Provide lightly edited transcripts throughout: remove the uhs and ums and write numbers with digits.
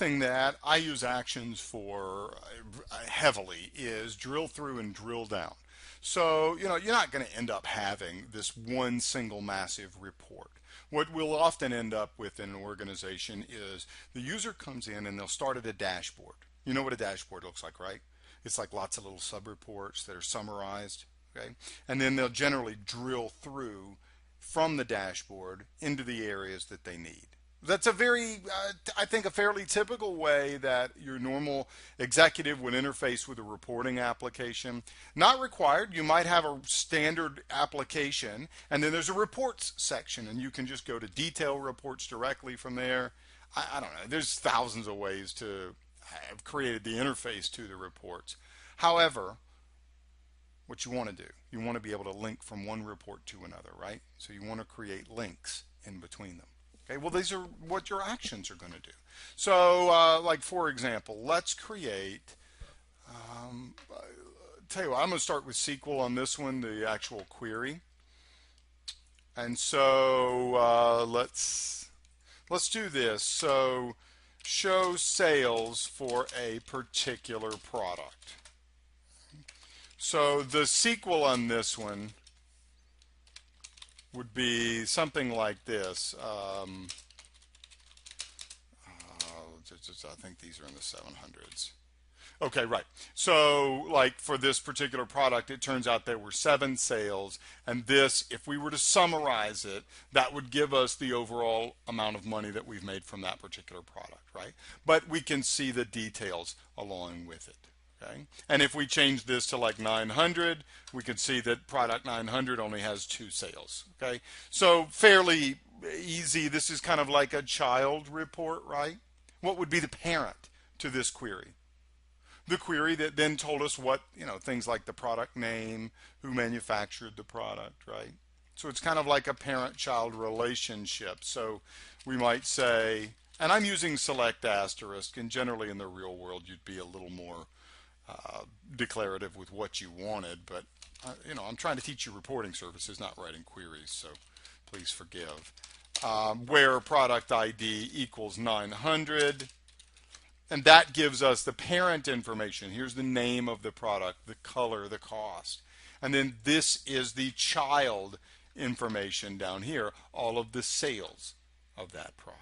thing that I use actions for heavily is drill through and drill down. So, you're not going to end up having this one single massive report. What we'll often end up with in an organization is the user comes in and they'll start at a dashboard. You know what a dashboard looks like, right? It's like lots of little sub-reports that are summarized, okay? And then they'll generally drill through from the dashboard into the areas that they need. That's a very, I think, a fairly typical way that your normal executive would interface with a reporting application. Not required. You might have a standard application, and then there's a reports section, and you can just go to detail reports directly from there. I don't know. There's thousands of ways to have created the interface to the reports. However, what you want to do, you want to be able to link from one report to another, right? So you want to create links in between them. Okay, well, these are what your actions are going to do. So, like for example, let's create, tell you what, I'm going to start with SQL on this one, the actual query. And so let's do this. So show sales for a particular product. So the SQL on this one would be something like this. I think these are in the 700s. Okay, right. So like for this particular product, it turns out there were 7 sales, and this, if we were to summarize it, that would give us the overall amount of money that we've made from that particular product, right? But we can see the details along with it. Okay. And if we change this to like 900, we can see that product 900 only has 2 sales. Okay. So fairly easy. This is kind of like a child report, right? What would be the parent to this query? The query that then told us what, things like the product name, who manufactured the product, right? So it's kind of like a parent-child relationship. So we might say, and I'm using select asterisk, and generally in the real world, you'd be a little more declarative with what you wanted, but I'm trying to teach you reporting services, not writing queries, so please forgive. Where product ID equals 900, and that gives us the parent information. Here's the name of the product, the color, the cost, and then this is the child information down here, all of the sales of that product.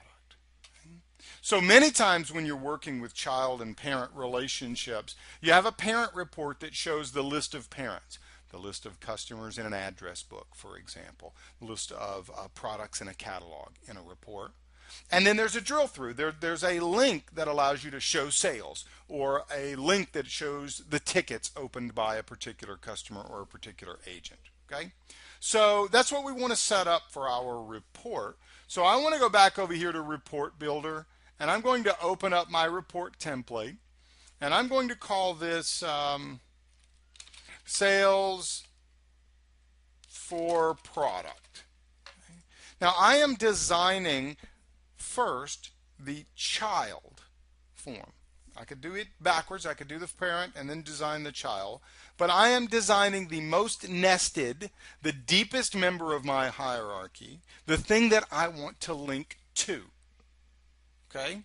So many times when you're working with child and parent relationships, you have a parent report that shows the list of parents, the list of customers in an address book, for example, the list of products in a catalog in a report. And then there's a drill through. There's a link that allows you to show sales, or a link that shows the tickets opened by a particular customer or a particular agent. Okay? So that's what we want to set up for our report. So I want to go back over here to Report Builder, and I'm going to open up my report template, and I'm going to call this sales for product. Okay. Now I am designing first the child form. I could do it backwards. I could do the parent and then design the child. But I am designing the most nested, the deepest member of my hierarchy, the thing that I want to link to. Okay?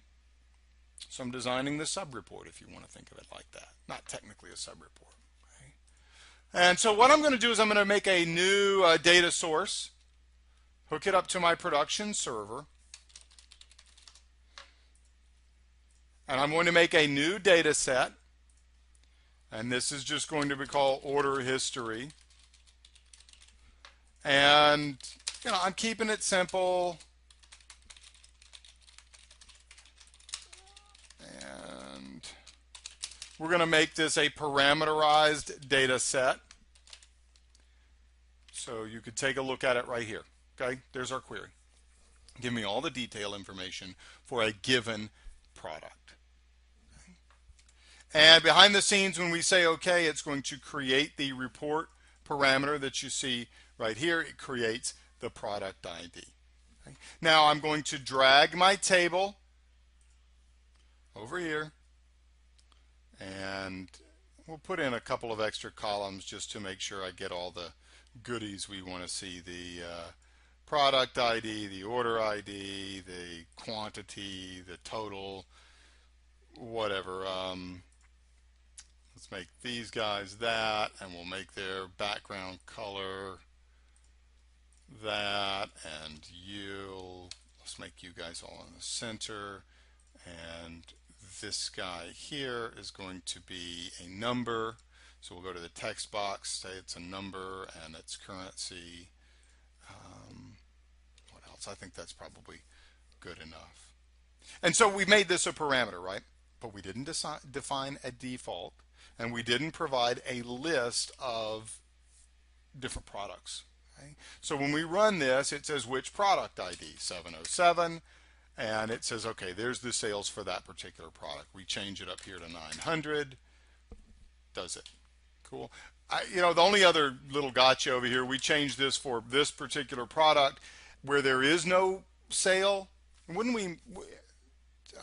So I'm designing the sub-report, if you want to think of it like that. Not technically a sub-report. Okay? And so what I'm going to do is I'm going to make a new data source, hook it up to my production server, and I'm going to make a new data set, and this is just going to be called order history. And I'm keeping it simple. And we're going to make this a parameterized data set. So you could take a look at it right here. Okay, there's our query. Give me all the detail information for a given product. And behind the scenes, when we say OK, it's going to create the report parameter that you see right here. It creates the product ID. Okay. Now I'm going to drag my table over here, and we'll put in a couple of extra columns just to make sure I get all the goodies we want to see. The product ID, the order ID, the quantity, the total, whatever. Let's make these guys that, and we'll make their background color that, and let's make you guys all in the center, and this guy here is going to be a number. So we'll go to the text box, say it's a number and it's currency. What else? I think that's probably good enough. And so we made this a parameter, right? But we didn't define a default, and we didn't provide a list of different products. Okay? So when we run this, it says which product ID, 707, and it says, okay, there's the sales for that particular product. We change it up here to 900, does it. Cool. The only other little gotcha over here, we changed this for this particular product where there is no sale. Wouldn't we?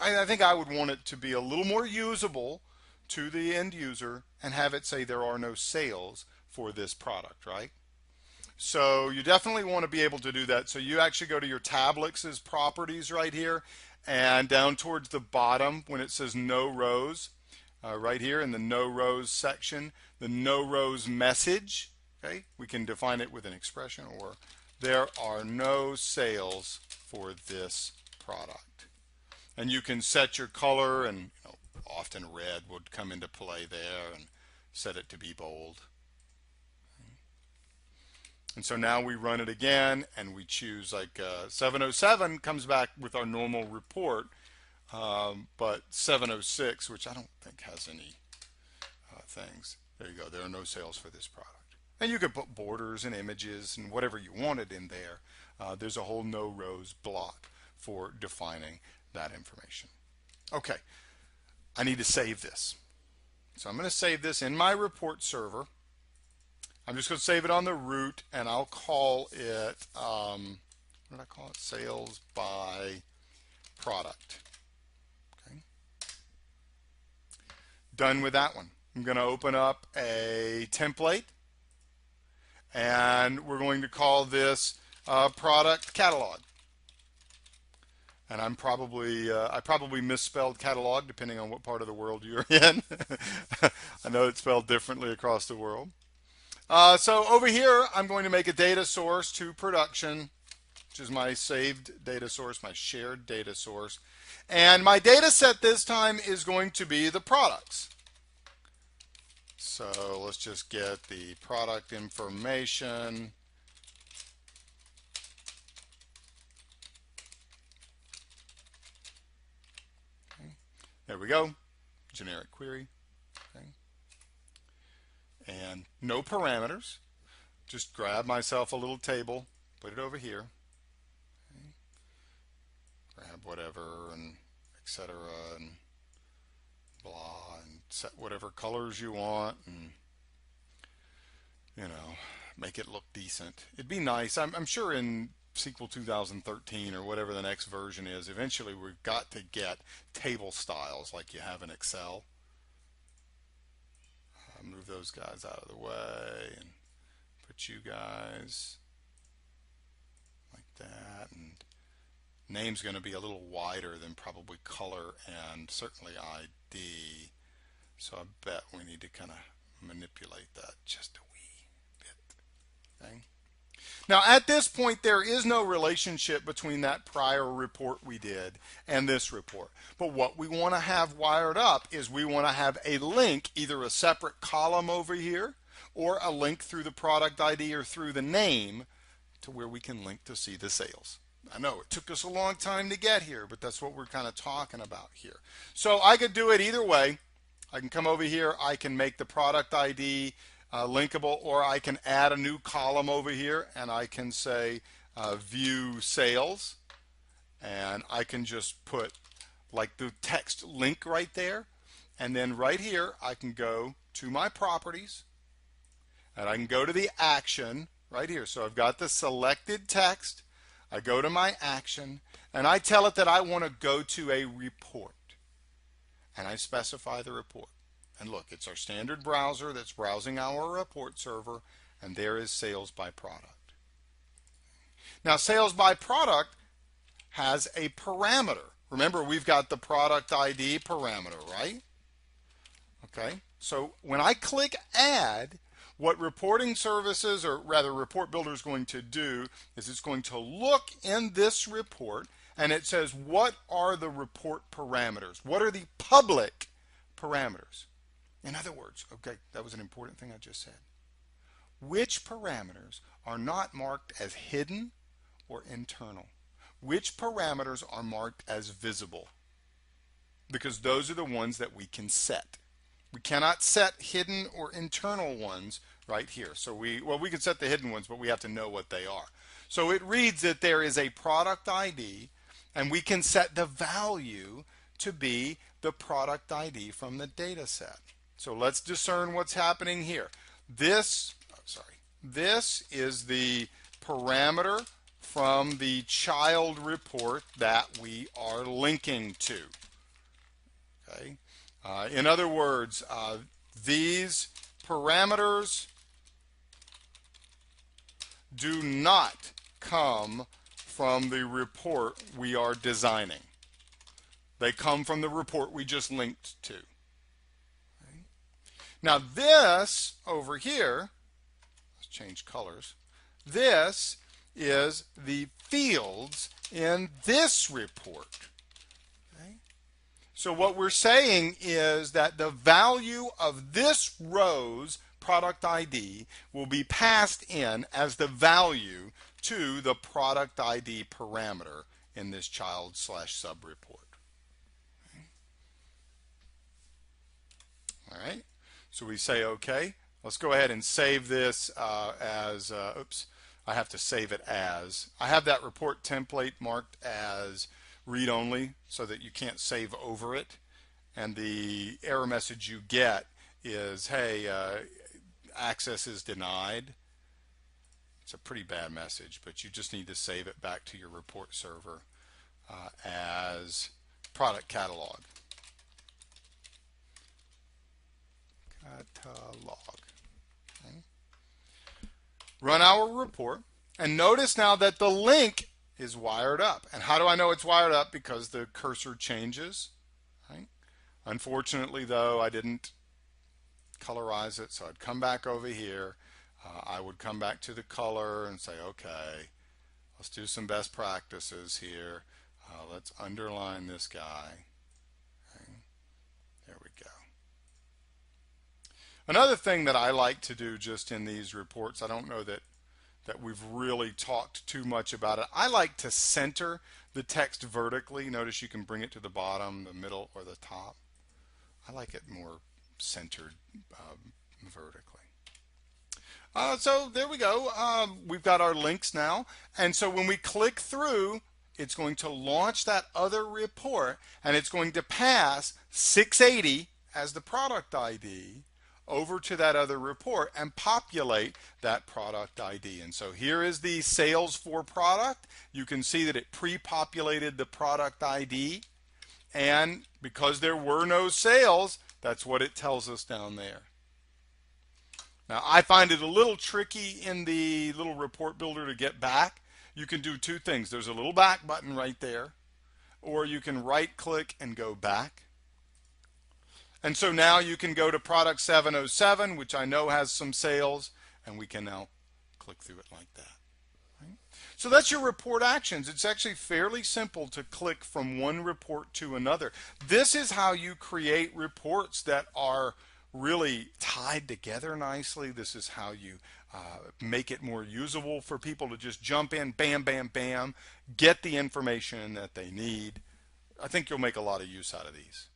I think I would want it to be a little more usable to the end user and have it say there are no sales for this product, right? So you definitely want to be able to do that. So you actually go to your tablets' properties right here, and down towards the bottom when it says no rows, right here in the no rows section, the no rows message, okay, we can define it with an expression, or there are no sales for this product. And you can set your color, and often red would come into play there, and set it to be bold. And so now we run it again, and we choose, like 707 comes back with our normal report, but 706, which I don't think has any things, there you go, there are no sales for this product. And you could put borders and images and whatever you wanted in there. There's a whole no rows block for defining that information. Okay, I need to save this. So I'm going to save this in my report server. I'm just going to save it on the root, and I'll call it, what did I call it? Sales by product. Okay. Done with that one. I'm going to open up a template, and we're going to call this product catalog. And I probably misspelled catalog depending on what part of the world you're in. I know it's spelled differently across the world. So over here, I'm going to make a data source to production, which is my saved data source, my shared data source. And my data set this time is going to be the products. So let's just get the product information. Okay. There we go. Generic query. Okay. And no parameters. Just grab myself a little table, put it over here. Okay. Grab whatever, and etc. and blah, and set whatever colors you want, and make it look decent. It'd be nice. I'm sure in SQL 2013 or whatever the next version is, eventually we've got to get table styles like you have in Excel. Move those guys out of the way and put you guys like that. And name's going to be a little wider than probably color and certainly ID. So I bet we need to kind of manipulate that just a wee bit. Okay. Now at this point, there is no relationship between that prior report we did and this report. But what we want to have wired up is we want to have a link, either a separate column over here or a link through the product ID or through the name to where we can link to see the sales. I know it took us a long time to get here, but that's what we're kind of talking about here. So I could do it either way. I can come over here, I can make the product ID linkable, or I can add a new column over here, and I can say view sales, and I can just put like the text link right there, and then right here I can go to my properties, and I can go to the action right here. So I've got the selected text, I go to my action, and I tell it that I want to go to a report, and I specify the report. And look, it's our standard browser that's browsing our report server, and there is sales by product. Now, sales by product has a parameter, Remember, we've got the product ID parameter, right? Okay, so when I click add, what reporting services, or rather report builder, is going to do is it's going to look in this report and it says, what are the report parameters? What are the public parameters? In other words, okay, that was an important thing I just said. Which parameters are not marked as hidden or internal? Which parameters are marked as visible? Because those are the ones that we can set. We cannot set hidden or internal ones right here. So we can set the hidden ones, but we have to know what they are. So it reads that there is a product ID, and we can set the value to be the product ID from the data set. So let's discern what's happening here. This is the parameter from the child report that we are linking to. Okay. In other words, these parameters do not come from the report we are designing. They come from the report we just linked to. Okay. Now this over here, let's change colors. This is the fields in this report. Okay. So what we're saying is that the value of this row's product ID will be passed in as the value to the product ID parameter in this child/sub report. Okay. All right, so we say okay. Let's go ahead and save this as, oops, I have to save it as. I have that report template marked as read only so that you can't save over it. And the error message you get is, hey, access is denied. It's a pretty bad message, but you just need to save it back to your report server as product catalog. Okay. Run our report, and notice now that the link is wired up. And how do I know it's wired up? Because the cursor changes. Right? Unfortunately, though, I didn't colorize it, so I'd come back over here. I would come back to the color and say, okay, let's do some best practices here. Let's underline this guy. Okay. There we go. Another thing that I like to do just in these reports, I don't know that we've really talked too much about it. I like to center the text vertically. Notice you can bring it to the bottom, the middle, or the top. I like it more centered vertically. So there we go. We've got our links now. And so when we click through, it's going to launch that other report, and it's going to pass 680 as the product ID over to that other report and populate that product ID. And so here is the sales for product. You can see that it pre-populated the product ID, and because there were no sales, that's what it tells us down there. Now I find it a little tricky in the little report builder to get back. You can do two things. There's a little back button right there, or you can right click and go back. And so now you can go to product 707, which I know has some sales, and we can now click through it like that. Right? So that's your report actions. It's actually fairly simple to click from one report to another. This is how you create reports that are really tied together nicely. This is how you make it more usable for people to just jump in, bam, bam, bam, get the information that they need. I think you'll make a lot of use out of these.